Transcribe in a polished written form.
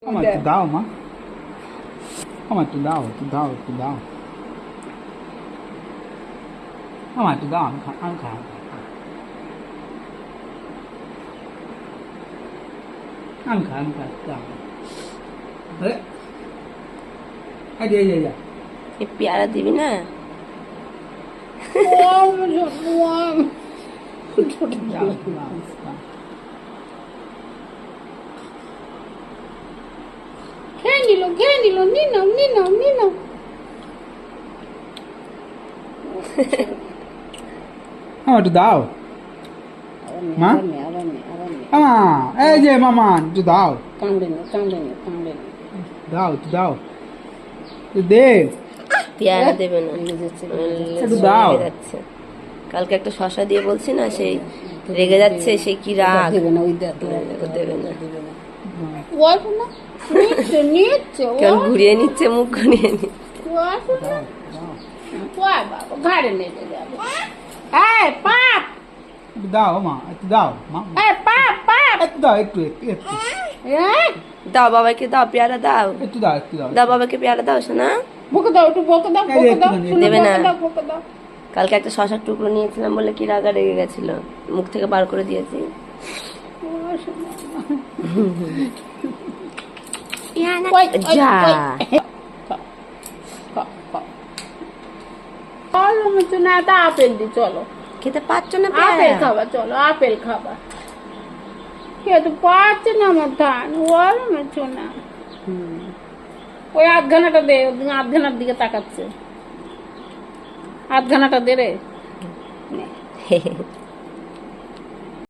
Ama tu dá uma. Ama tu dá, tu dá, tu dá. Ama tu dá, ăn khá. Ăn khá, tu dá. Đấy. Ai đi vậy vậy? ये प्यारा दिबी ना Wow, wow. Dá, dá, dá. Candy, Nino. Ama tu dá. Ma? Ama, এই যে মামা, tu dá. দাও, tu দাও. Tu দে। পেয়ারা দেবে না একটু দাও। রেগে যাচ্ছে। কালকে একটা শশা দিয়ে বলছি না সেই রেগে যাচ্ছে সেই কি রাগ দেবে না, ওই দেখ দেবে না অল্প না নিচ্ছে কেমন ঘুরিয়ে নিচ্ছে মুখ ঘুরিয়ে নিচ্ছে বাবা ঘাড়ে নেড়ে যাবে এই পাপ একটু দাও মা, একটু দাও মা। এই পাপ একটু দাও, একটু একটু একটু এই দাও বাবাকে দাও পেয়ারা দাও একটু দাও, একটু দাও। দাও বাবাকে পেয়ারা দাও শোনা বকে দাও একটু বকে দাও এই যে একটুখানি, শোনো, দেবে না। বকে দাও কালকে একটা শশার টুকরো নিয়েছিলাম বলে কি রাগা রেগে গেছিল মুখ থেকে বার করে দিয়েছি যা চলো মুচু না তা আপেল দি চলো খেতে পাচ্ছ না আপেল পেয়ারা খাবা চলো আপেল খাবা খেতে পারছে না আমার ধান ওর মুচু না ওই আধখানাটা দে আধখানার দিকে তাকাচ্ছে আধখানাটা দে রে